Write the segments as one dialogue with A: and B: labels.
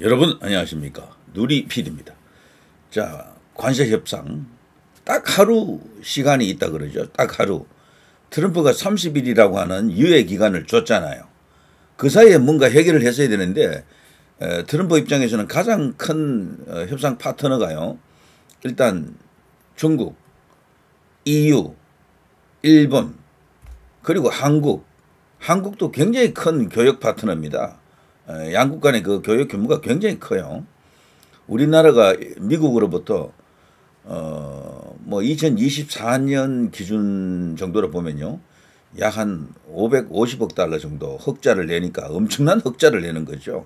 A: 여러분 안녕하십니까, 누리 PD입니다. 자, 관세 협상 딱 하루 시간이 있다 그러죠. 딱 하루. 트럼프가 30일이라고 하는 유예 기간을 줬잖아요. 그 사이에 뭔가 해결을 했어야 되는데 트럼프 입장에서는 가장 큰 협상 파트너가요, 일단 중국, EU, 일본, 그리고 한국도 굉장히 큰 교역 파트너입니다. 양국 간의 그 교역 규모가 굉장히 커요. 우리나라가 미국으로부터 뭐 2024년 기준 정도로 보면요, 약 한 550억 달러 정도 흑자를 내니까 엄청난 흑자를 내는 거죠.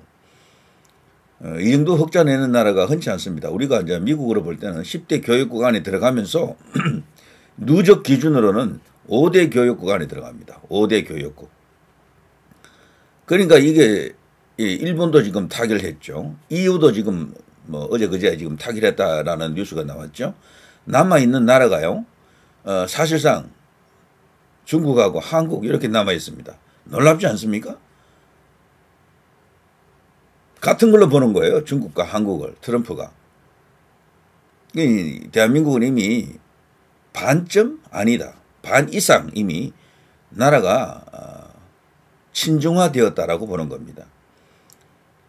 A: 이 정도 흑자 내는 나라가 흔치 않습니다. 우리가 이제 미국으로 볼 때는 10대 교역국 안에 들어가면서 누적 기준으로는 5대 교역국 안에 들어갑니다. 5대 교역국. 그러니까 이게 일본도 지금 타결했죠. EU도 지금 뭐 어제 그제 지금 타결했다라는 뉴스가 나왔죠. 남아 있는 나라가요, 사실상 중국하고 한국 이렇게 남아 있습니다. 놀랍지 않습니까? 같은 걸로 보는 거예요, 중국과 한국을, 트럼프가. 대한민국은 이미 반점 아니다, 반 이상 이미 나라가 친중화되었다라고 보는 겁니다.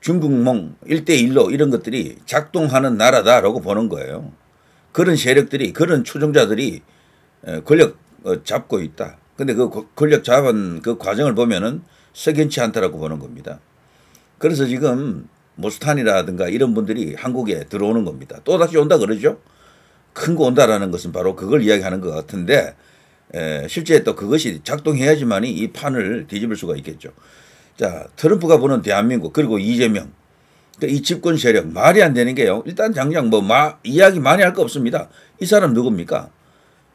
A: 중국몽 1대1로 이런 것들이 작동하는 나라다라고 보는 거예요. 그런 세력들이, 그런 추종자들이 권력 잡고 있다. 근데 그 권력 잡은 그 과정을 보면은 석연치 않다라고 보는 겁니다. 그래서 지금 모스탄이라든가 이런 분들이 한국에 들어오는 겁니다. 또다시 온다 그러죠. 큰 거 온다라는 것은 바로 그걸 이야기하는 것 같은데, 실제 또 그것이 작동해야지만이 이 판을 뒤집을 수가 있겠죠. 자, 트럼프가 보는 대한민국, 그리고 이재명, 이 집권 세력, 말이 안 되는 게요, 일단 당장 이야기 많이 할 거 없습니다. 이 사람 누굽니까?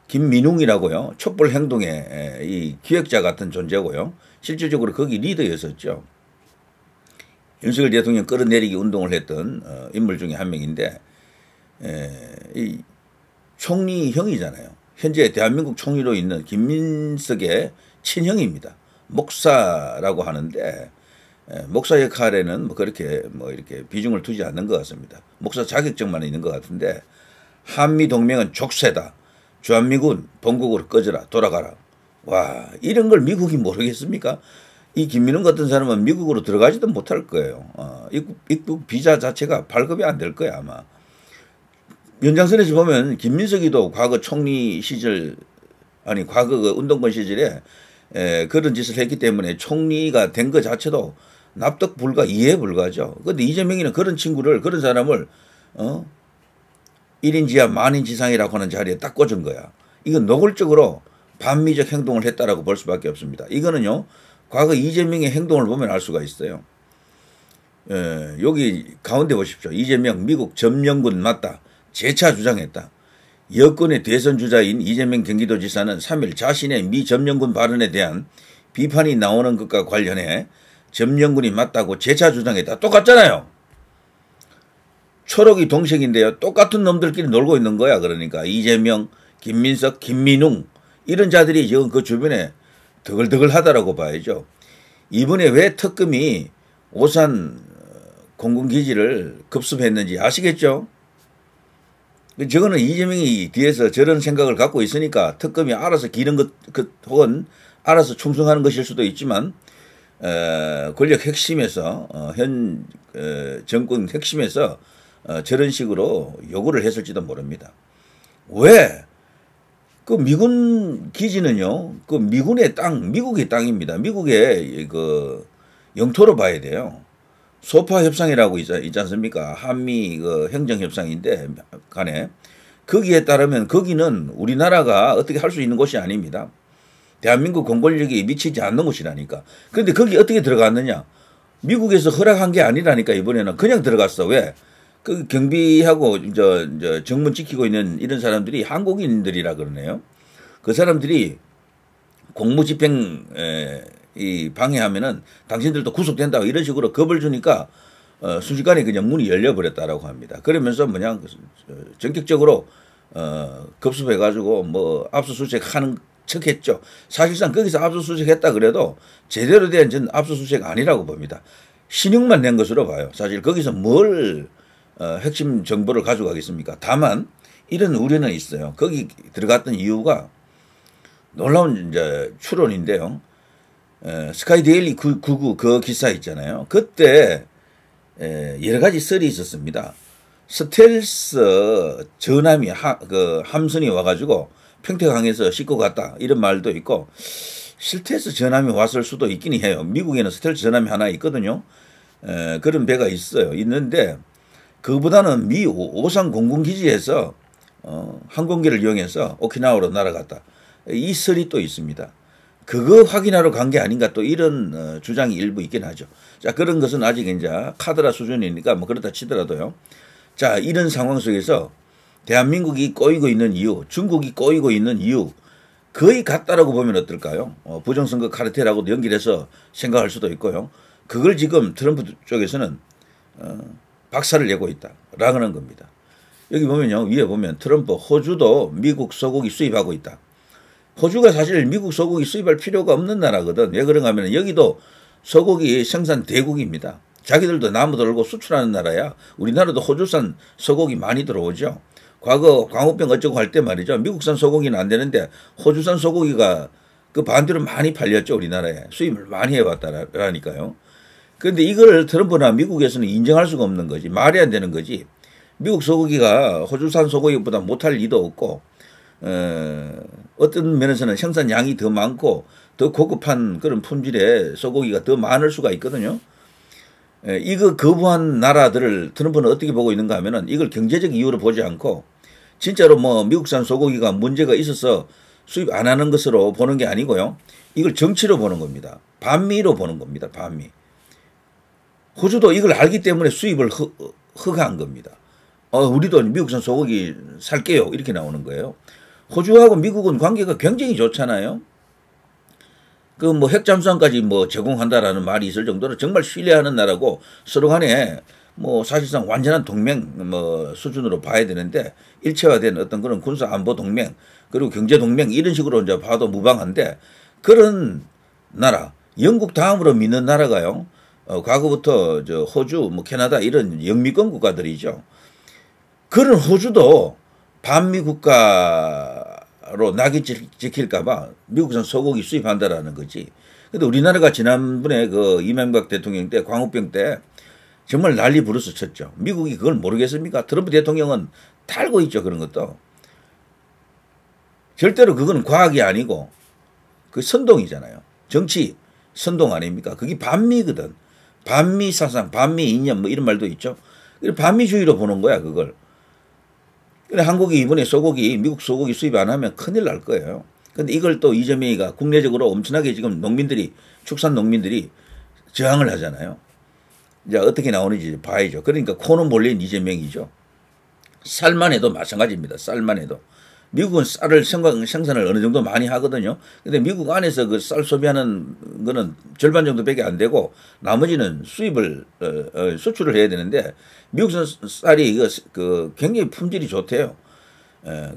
A: 김민웅이라고요, 촛불 행동의 이 기획자 같은 존재고요, 실질적으로 거기 리더였었죠. 윤석열 대통령 끌어내리기 운동을 했던 인물 중에 한 명인데, 이 총리형이잖아요. 현재 대한민국 총리로 있는 김민석의 친형입니다. 목사라고 하는데, 목사 역할에는 그렇게 이렇게 비중을 두지 않는 것 같습니다. 목사 자격증만 있는 것 같은데, 한미 동맹은 족쇄다, 주한미군 본국으로 꺼져라, 돌아가라. 와, 이런 걸 미국이 모르겠습니까? 이 김민웅 같은 사람은 미국으로 들어가지도 못할 거예요. 입국 비자 자체가 발급이 안 될 거야, 아마. 연장선에서 보면 김민석이도 과거 총리 시절, 과거 그 운동권 시절에 그런 짓을 했기 때문에 총리가 된 것 자체도 납득 불가, 이해 불가죠. 그런데 이재명이는 그런 친구를, 그런 사람을 1인 지하 만인 지상이라고 하는 자리에 딱 꽂은 거야. 이건 노골적으로 반미적 행동을 했다라고 볼 수밖에 없습니다. 이거는요, 과거 이재명의 행동을 보면 알 수가 있어요. 여기 가운데 보십시오. 이재명 미국 점령군 맞다, 재차 주장했다. 여권의 대선 주자인 이재명 경기도지사는 3일 자신의 미 점령군 발언에 대한 비판이 나오는 것과 관련해 점령군이 맞다고 재차 주장했다. 똑같잖아요. 초록이 동생인데요, 똑같은 놈들끼리 놀고 있는 거야. 그러니까 이재명, 김민석, 김민웅 이런 자들이 지금 그 주변에 더글더글하다라고 봐야죠. 이번에 왜 특검이 오산 공군기지를 급습했는지 아시겠죠? 저거는 이재명이 뒤에서 저런 생각을 갖고 있으니까 특검이 알아서 기른 것, 혹은 알아서 충성하는 것일 수도 있지만, 권력 핵심에서, 현 정권 핵심에서 저런 식으로 요구를 했을지도 모릅니다. 왜? 그 미군 기지는요, 그 미군의 땅, 미국의 땅입니다. 미국의 그 영토로 봐야 돼요. 소파 협상이라고 있지 않습니까? 한미 그 행정협상인데 간에, 거기에 따르면 거기는 우리나라가 어떻게 할 수 있는 곳이 아닙니다. 대한민국 공권력이 미치지 않는 곳이라니까. 그런데 거기 어떻게 들어갔느냐? 미국에서 허락한 게 아니라니까. 이번에는 그냥 들어갔어. 왜? 그 경비하고 정문 지키고 있는 이런 사람들이 한국인들이라 그러네요. 그 사람들이 공무집행 방해하면은 당신들도 구속된다, 이런 식으로 겁을 주니까 순식간에 그냥 문이 열려버렸다라고 합니다. 그러면서 전격적으로 급습해가지고 압수수색하는 척했죠. 사실상 거기서 압수수색했다 그래도 제대로 된 전 압수수색 아니라고 봅니다. 신용만 낸 것으로 봐요. 사실 거기서 뭘 핵심 정보를 가져가겠습니까? 다만 이런 우려는 있어요. 거기 들어갔던 이유가 놀라운 이제 추론인데요. 스카이데일리 99 그 기사 있잖아요. 그때 여러 가지 썰이 있었습니다. 스텔스 전함이 그 함선이 와가지고 평택항에서 싣고 갔다 이런 말도 있고 스텔스 전함이 왔을 수도 있긴 해요. 미국에는 스텔스 전함이 하나 있거든요. 그런 배가 있는데 그보다는 미 오산 공군기지에서 항공기를 이용해서 오키나와로 날아갔다. 이 설이 또 있습니다. 그거 확인하러 간 게 아닌가 또 이런 주장이 일부 있긴 하죠. 자, 그런 것은 아직 이제 카드라 수준이니까 뭐 그렇다 치더라도요. 자, 이런 상황 속에서 대한민국이 꼬이고 있는 이유, 중국이 꼬이고 있는 이유 거의 같다라고 보면 어떨까요? 부정선거 카르텔하고도 연결해서 생각할 수도 있고요. 그걸 지금 트럼프 쪽에서는 박살을 내고 있다라는 겁니다. 여기 보면요. 위에 보면 트럼프 호주도 미국 소고기 수입하고 있다. 호주가 사실 미국 소고기 수입할 필요가 없는 나라거든. 왜 그런가 하면 여기도 소고기 생산 대국입니다. 자기들도 나무 들고 수출하는 나라야. 우리나라도 호주산 소고기 많이 들어오죠. 과거 광우병 어쩌고 할 때 말이죠. 미국산 소고기는 안 되는데 호주산 소고기가 그 반대로 많이 팔렸죠. 우리나라에. 수입을 많이 해왔다라니까요. 그런데 이걸 트럼프나 미국에서는 인정할 수가 없는 거지. 말이 안 되는 거지. 미국 소고기가 호주산 소고기보다 못할 리도 없고 어떤 면에서는 생산량이 더 많고 더 고급한 그런 품질의 소고기가 더 많을 수가 있거든요. 이거 거부한 나라들을 트럼프는 어떻게 보고 있는가 하면은 이걸 경제적 이유로 보지 않고 진짜로 뭐 미국산 소고기가 문제가 있어서 수입 안 하는 것으로 보는 게 아니고요. 이걸 정치로 보는 겁니다. 반미로 보는 겁니다. 반미. 호주도 이걸 알기 때문에 수입을 허가한 겁니다. 우리도 미국산 소고기 살게요. 이렇게 나오는 거예요. 호주하고 미국은 관계가 굉장히 좋잖아요. 그 뭐 핵잠수함까지 뭐 제공한다라는 말이 있을 정도로 정말 신뢰하는 나라고 서로 간에 뭐 사실상 완전한 동맹 뭐 수준으로 봐야 되는데 일체화된 어떤 그런 군사 안보 동맹 그리고 경제 동맹 이런 식으로 이제 봐도 무방한데 그런 나라 영국 다음으로 믿는 나라가요. 과거부터 저 호주 뭐 캐나다 이런 영미권 국가들이죠. 그런 호주도 반미 국가로 낙이 찍힐까봐 미국산 소고기 수입한다라는 거지. 근데 우리나라가 지난번에 그 이명박 대통령 때 광우병 때 정말 난리 부르스 쳤죠. 미국이 그걸 모르겠습니까? 트럼프 대통령은 다 알고 있죠. 그런 것도. 절대로 그건 과학이 아니고 그 선동이잖아요. 정치 선동 아닙니까? 그게 반미거든. 반미 사상, 반미 이념 뭐 이런 말도 있죠. 반미주의로 보는 거야 그걸. 그래 한국이 이번에 소고기 미국 소고기 수입 안 하면 큰일 날 거예요. 근데 이걸 또 이재명이가 국내적으로 엄청나게 지금 농민들이 축산 농민들이 저항을 하잖아요. 이제 어떻게 나오는지 봐야죠. 그러니까 코는 몰린 이재명이죠. 쌀만 해도 마찬가지입니다. 쌀만 해도. 미국은 쌀을 생산을 어느 정도 많이 하거든요. 근데 미국 안에서 그 쌀 소비하는 거는 절반 정도밖에 안 되고 나머지는 수입을 수출을 해야 되는데 미국산 쌀이 그 굉장히 품질이 좋대요.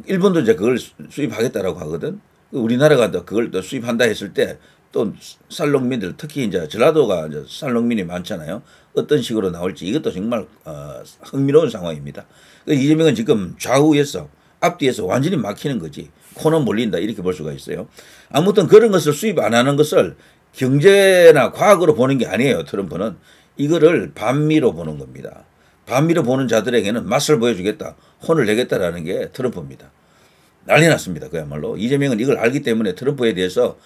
A: 일본도 이제 그걸 수입하겠다라고 하거든. 우리나라가 그걸 또 수입한다 했을 때 또 쌀 농민들 특히 이제 전라도가 이제 쌀 농민이 많잖아요. 어떤 식으로 나올지 이것도 정말 흥미로운 상황입니다. 이재명은 지금 좌우에서 앞뒤에서 완전히 막히는 거지. 코는 몰린다 이렇게 볼 수가 있어요. 아무튼 그런 것을 수입 안 하는 것을 경제나 과학으로 보는 게 아니에요. 트럼프는. 이거를 반미로 보는 겁니다. 반미로 보는 자들에게는 맛을 보여주겠다. 혼을 내겠다라는 게 트럼프입니다. 난리 났습니다. 그야말로. 이재명은 이걸 알기 때문에 트럼프에 대해서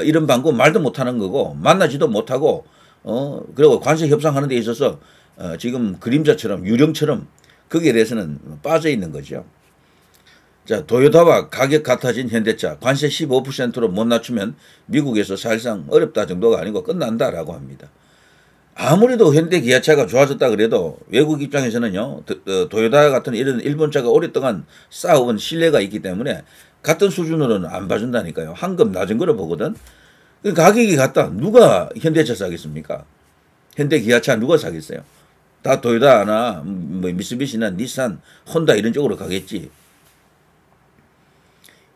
A: 이런 방법 말도 못하는 거고 만나지도 못하고 그리고 관세 협상하는 데 있어서 지금 그림자처럼 유령처럼 거기에 대해서는 빠져 있는 거죠. 자, 도요타와 가격 같아진 현대차 관세 15%로 못 낮추면 미국에서 사실상 어렵다 정도가 아니고 끝난다라고 합니다. 아무래도 현대 기아차가 좋아졌다 그래도 외국 입장에서는요. 도요타 같은 이런 일본차가 오랫동안 쌓아온 신뢰가 있기 때문에 같은 수준으로는 안 봐준다니까요. 한급 낮은 거로 보거든. 가격이 같다. 누가 현대차 사겠습니까? 현대 기아차 누가 사겠어요? 다 도요타나 뭐 미쓰비시나 닛산, 혼다 이런 쪽으로 가겠지.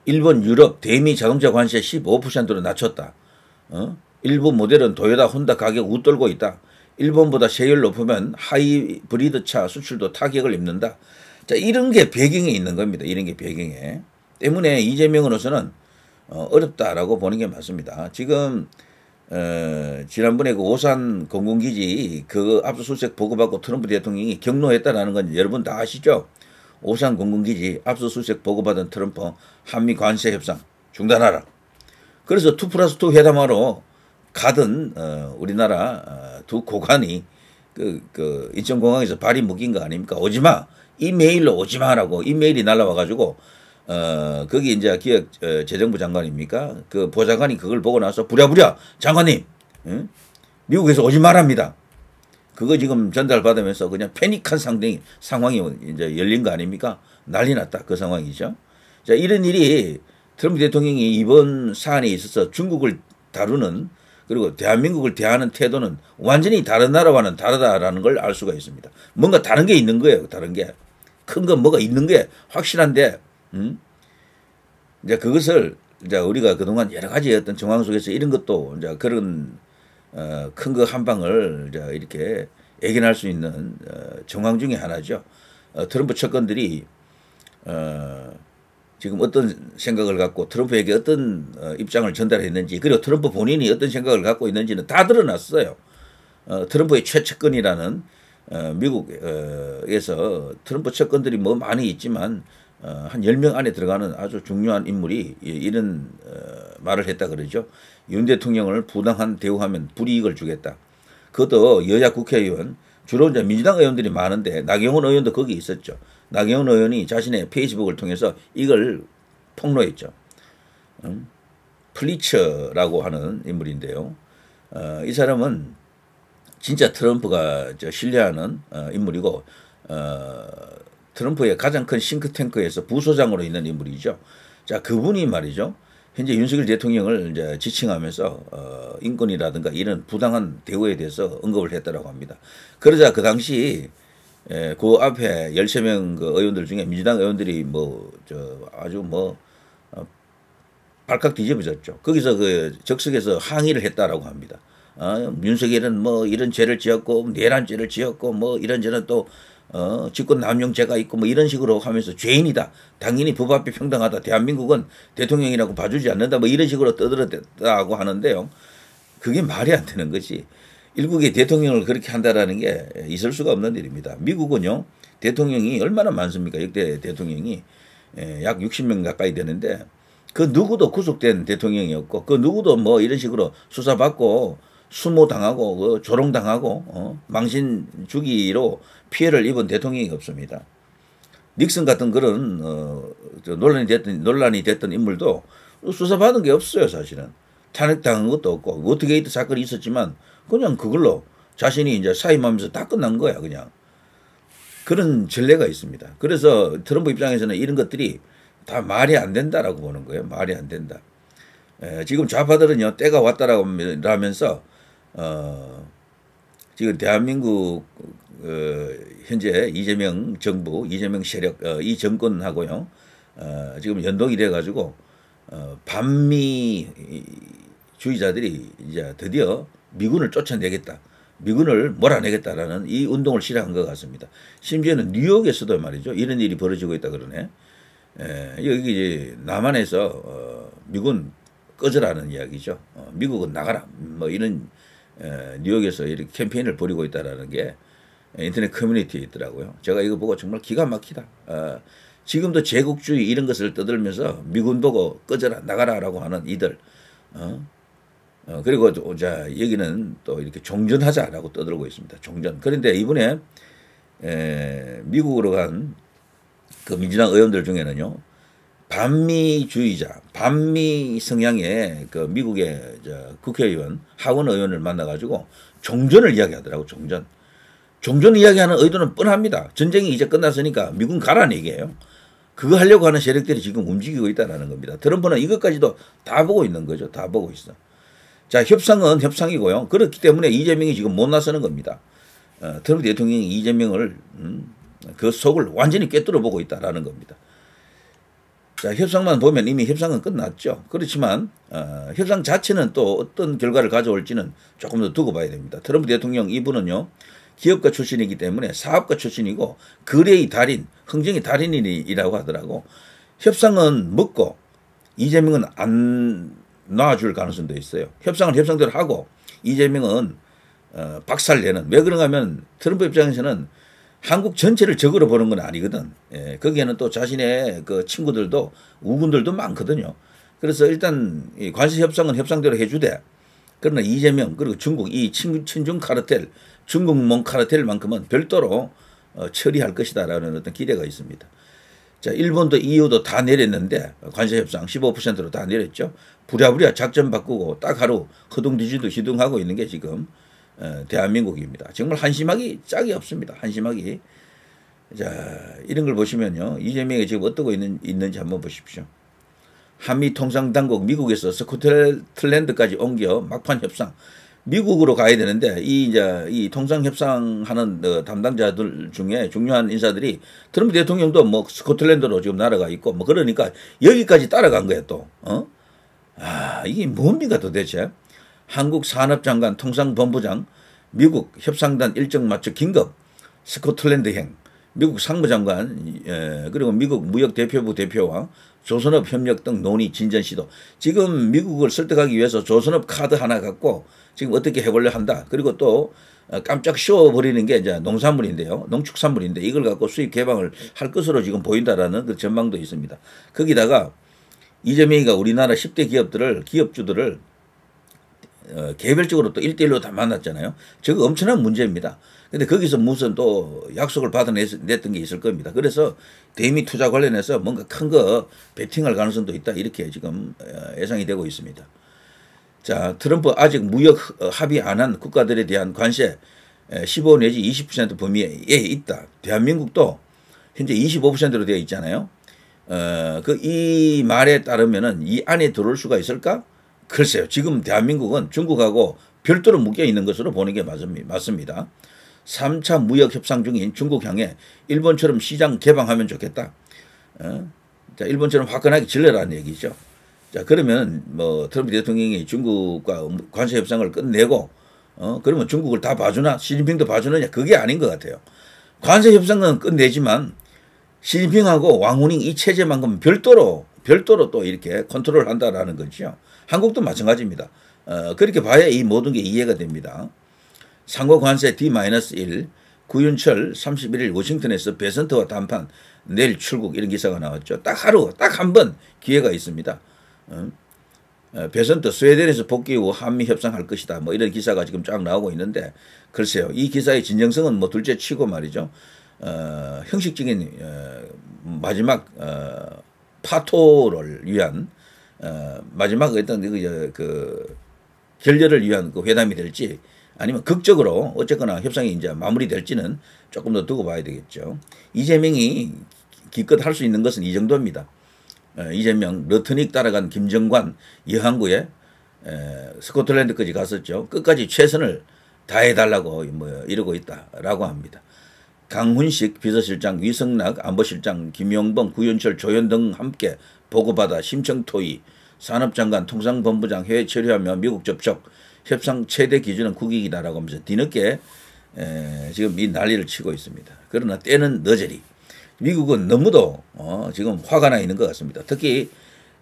A: 일본, 유럽, 대미 자동차 관세 15%로 낮췄다. 일부 모델은 도요타, 혼다 가격 웃돌고 있다. 일본보다 세율 높으면 하이브리드 차 수출도 타격을 입는다. 자, 이런 게 배경에 있는 겁니다. 이런 게 배경에. 때문에 이재명으로서는 어렵다라고 보는 게 맞습니다. 지금 지난번에 그 오산 공군기지 그 압수수색 보고받고 트럼프 대통령이 경로했다라는 건 여러분 다 아시죠? 오산 공군기지 압수수색 보고받은 트럼프 한미 관세 협상 중단하라. 그래서 2+2 회담하러 가던 우리나라 두 고관이 그 인천공항에서 발이 묶인 거 아닙니까? 오지마. 이메일로 오지마라고 이메일이 날라와가지고 거기 이제 기획재정부 장관입니까? 그 보좌관이 그걸 보고 나서 부랴부랴 장관님, 응? 미국에서 오지 말랍니다. 그거 지금 전달받으면서 그냥 패닉한 상황이 이제 열린 거 아닙니까? 난리 났다. 그 상황이죠. 자, 이런 일이 트럼프 대통령이 이번 사안에 있어서 중국을 다루는 그리고 대한민국을 대하는 태도는 완전히 다른 나라와는 다르다라는 걸 알 수가 있습니다. 뭔가 다른 게 있는 거예요. 다른 게. 큰 건 뭐가 있는 게 확실한데, 이제 그것을 이제 우리가 그동안 여러 가지 어떤 정황 속에서 이런 것도 이제 그런 큰 거 한 방을 이제 이렇게 예견할 수 있는 정황 중에 하나죠. 트럼프 측근들이 지금 어떤 생각을 갖고 트럼프에게 어떤 입장을 전달했는지 그리고 트럼프 본인이 어떤 생각을 갖고 있는지는 다 드러났어요. 트럼프의 최측근이라는 미국에서 트럼프 측근들이 뭐 많이 있지만 한 10명 안에 들어가는 아주 중요한 인물이 이런 말을 했다 그러죠. 윤 대통령을 부당한 대우하면 불이익을 주겠다. 그것도 여야 국회의원 주로 이제 민주당 의원들이 많은데 나경원 의원도 거기 있었죠. 나경원 의원이 자신의 페이스북을 통해서 이걸 폭로했죠. 플리처라고 하는 인물인데요. 이 사람은 진짜 트럼프가 신뢰하는 인물이고 트럼프의 가장 큰 싱크탱크에서 부소장으로 있는 인물이죠. 자, 그분이 말이죠. 현재 윤석열 대통령을 이제 지칭하면서 인권이라든가 이런 부당한 대우에 대해서 언급을 했다라고 합니다. 그러자 그 당시 그 앞에 13명 그 의원들 중에 민주당 의원들이 아주 발칵 뒤집어졌죠. 거기서 그 적석에서 항의를 했다라고 합니다. 윤석열은 뭐 이런 죄를 지었고 내란죄를 지었고 뭐 이런저런 또 직권남용죄가 있고 뭐 이런 식으로 하면서 죄인이다. 당연히 법 앞에 평등하다. 대한민국은 대통령이라고 봐주지 않는다. 뭐 이런 식으로 떠들었다고 하는데요. 그게 말이 안 되는 것이 일국의 대통령을 그렇게 한다라는 게 있을 수가 없는 일입니다. 미국은요. 대통령이 얼마나 많습니까? 역대 대통령이 약 60명 가까이 되는데 그 누구도 구속된 대통령이었고 그 누구도 뭐 이런 식으로 수사받고 수모당하고 조롱당하고 망신 주기로 피해를 입은 대통령이 없습니다. 닉슨 같은 그런 논란이 됐던 인물도 수사받은 게 없어요. 사실은. 탄핵당한 것도 없고 워터게이트 사건이 있었지만 그냥 그걸로 자신이 이제 사임하면서 다 끝난 거야. 그냥. 그런 전례가 있습니다. 그래서 트럼프 입장에서는 이런 것들이 다 말이 안 된다라고 보는 거예요. 말이 안 된다. 지금 좌파들은요. 때가 왔다라고 하면서 지금 대한민국 현재 이재명 정부, 이재명 세력, 이 정권하고요. 지금 연동이 돼가지고 반미주의자들이 이제 드디어 미군을 쫓아내겠다. 미군을 몰아내겠다라는 이 운동을 시작한 것 같습니다. 심지어는 뉴욕에서도 말이죠. 이런 일이 벌어지고 있다 그러네. 여기 이제 남한에서 미군 꺼져라는 이야기죠. 미국은 나가라. 뭐 이런 뉴욕에서 이렇게 캠페인을 벌이고 있다라는 게 인터넷 커뮤니티에 있더라고요. 제가 이거 보고 정말 기가 막히다. 지금도 제국주의 이런 것을 떠들면서 미군 보고 꺼져라 나가라라고 하는 이들. 그리고 자 여기는 또 이렇게 종전하자라고 떠들고 있습니다. 종전. 그런데 이번에 미국으로 간 그 민주당 의원들 중에는요. 반미주의자, 반미 성향의 그 미국의 국회의원, 하원 의원을 만나가지고 종전을 이야기하더라고, 종전. 종전 이야기하는 의도는 뻔합니다. 전쟁이 이제 끝났으니까 미군 가라는 얘기예요. 그거 하려고 하는 세력들이 지금 움직이고 있다는 겁니다. 트럼프는 이것까지도 다 보고 있는 거죠. 다 보고 있어. 자, 협상은 협상이고요. 그렇기 때문에 이재명이 지금 못 나서는 겁니다. 트럼프 대통령이 이재명을, 그 속을 완전히 꿰뚫어 보고 있다는 겁니다. 자, 협상만 보면 이미 협상은 끝났죠. 그렇지만 협상 자체는 또 어떤 결과를 가져올지는 조금 더 두고 봐야 됩니다. 트럼프 대통령 이분은요. 기업가 출신이기 때문에 사업가 출신이고 거래의 달인, 흥정의 달인이라고 하더라고. 협상은 먹고 이재명은 안 놔줄 가능성도 있어요. 협상은 협상대로 하고 이재명은 박살내는. 왜 그런가 하면 트럼프 입장에서는 한국 전체를 적으로 보는 건 아니거든. 예, 거기에는 또 자신의 그 친구들도 우군들도 많거든요. 그래서 일단 이 관세 협상은 협상대로 해주되 그러나 이재명 그리고 중국 이 친중 카르텔 중국몽 카르텔만큼은 별도로 처리할 것이다라는 어떤 기대가 있습니다. 자, 일본도 EU도 다 내렸는데 관세 협상 15%로 다 내렸죠. 부랴부랴 작전 바꾸고 딱 하루 허둥지둥 시둥하고 있는 게 지금 대한민국입니다. 정말 한심하기 짝이 없습니다. 한심하기. 자, 이런 걸 보시면요. 이재명이 지금 어떠고 있는지 한번 보십시오. 한미 통상당국 미국에서 스코틀랜드까지 옮겨 막판 협상. 미국으로 가야 되는데 이 통상 협상하는 담당자들 중에 중요한 인사들이 트럼프 대통령도 뭐 스코틀랜드로 지금 날아가 있고 뭐 그러니까 여기까지 따라간 거야 또. 이게 뭡니까 도대체? 한국 산업장관 통상본부장, 미국 협상단 일정 맞춰 긴급 스코틀랜드행, 미국 상무장관, 그리고 미국 무역대표부 대표와 조선업 협력 등 논의 진전 시도. 지금 미국을 설득하기 위해서 조선업 카드 하나 갖고 지금 어떻게 해보려 한다. 그리고 또 깜짝 씌워버리는 게 이제 농산물인데요. 농축산물인데 이걸 갖고 수입 개방을 할 것으로 지금 보인다라는 그 전망도 있습니다. 거기다가 이재명이가 우리나라 10대 기업주들을 개별적으로 또 1대1로 다 만났잖아요. 저거 엄청난 문제입니다. 근데 거기서 무슨 또 약속을 받아냈던 게 있을 겁니다. 그래서 대미 투자 관련해서 뭔가 큰 거 베팅할 가능성도 있다. 이렇게 지금 예상이 되고 있습니다. 자, 트럼프 아직 무역 합의 안 한 국가들에 대한 관세 15 내지 20% 범위에 있다. 대한민국도 현재 25%로 되어 있잖아요. 이 말에 따르면은 이 안에 들어올 수가 있을까? 글쎄요. 지금 대한민국은 중국하고 별도로 묶여 있는 것으로 보는 게 맞습니다. 3차 무역 협상 중인 중국 향해 일본처럼 시장 개방하면 좋겠다. 자, 일본처럼 화끈하게 질러라는 얘기죠. 자, 그러면 뭐 트럼프 대통령이 중국과 관세 협상을 끝내고 그러면 중국을 다 봐주나? 시진핑도 봐주느냐? 그게 아닌 것 같아요. 관세 협상은 끝내지만 시진핑하고 왕후닝 이 체제만큼 별도로 또 이렇게 컨트롤한다라는 거죠. 한국도 마찬가지입니다. 그렇게 봐야 이 모든 게 이해가 됩니다. 상호 관세 D-1, 구윤철 31일 워싱턴에서 베선트와談判, 내일 출국 이런 기사가 나왔죠. 딱 한 번 기회가 있습니다. 베선트 스웨덴에서 복귀 후 한미 협상할 것이다. 뭐 이런 기사가 지금 쫙 나오고 있는데 글쎄요. 이 기사의 진정성은 뭐 둘째 치고 말이죠. 형식적인 마지막 파토를 위한 마지막 어떤 그 결렬을 위한 그 회담이 될지 아니면 극적으로 어쨌거나 협상이 이제 마무리될지는 조금 더 두고 봐야 되겠죠. 이재명이 기껏 할 수 있는 것은 이 정도입니다. 이재명 러트닉 따라간 김정관 여항구에 스코틀랜드까지 갔었죠. 끝까지 최선을 다해달라고 뭐 이러고 있다라고 합니다. 강훈식 비서실장, 위성락 안보실장, 김용범, 구윤철, 조연 등 함께 보고받아 심청토의, 산업장관, 통상본부장 해외 체류하며 미국 접촉, 협상 최대 기준은 국익이다라고 하면서 뒤늦게 지금 이 난리를 치고 있습니다. 그러나 때는 늦으리. 미국은 너무도 지금 화가 나 있는 것 같습니다. 특히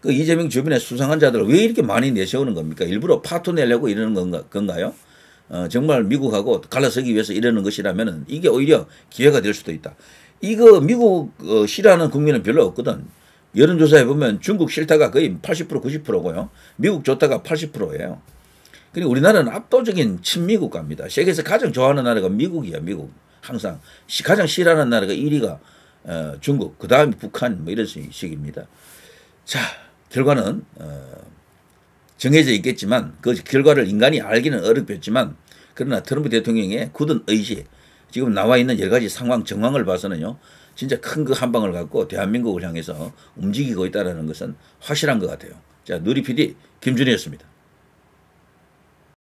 A: 그 이재명 주변의 수상한 자들을 왜 이렇게 많이 내세우는 겁니까? 일부러 파토 내려고 이러는 건가요? 정말 미국하고 갈라서기 위해서 이러는 것이라면 이게 오히려 기회가 될 수도 있다. 이거 미국 싫어하는 국민은 별로 없거든. 여론조사에 보면 중국 싫다가 거의 80% 90%고요. 미국 좋다가 80%예요. 그리고 우리나라는 압도적인 친미국가입니다. 세계에서 가장 좋아하는 나라가 미국이야. 미국. 항상 가장 싫어하는 나라가 1위가 중국, 그 다음에 북한 뭐 이런 식입니다. 자, 결과는 정해져 있겠지만 그 결과를 인간이 알기는 어렵겠지만 그러나 트럼프 대통령의 굳은 의지, 지금 나와 있는 여러 가지 상황, 정황을 봐서는요. 진짜 큰 그 한 방을 갖고 대한민국을 향해서 움직이고 있다는 것은 확실한 것 같아요. 자, 누리 PD 김준희였습니다.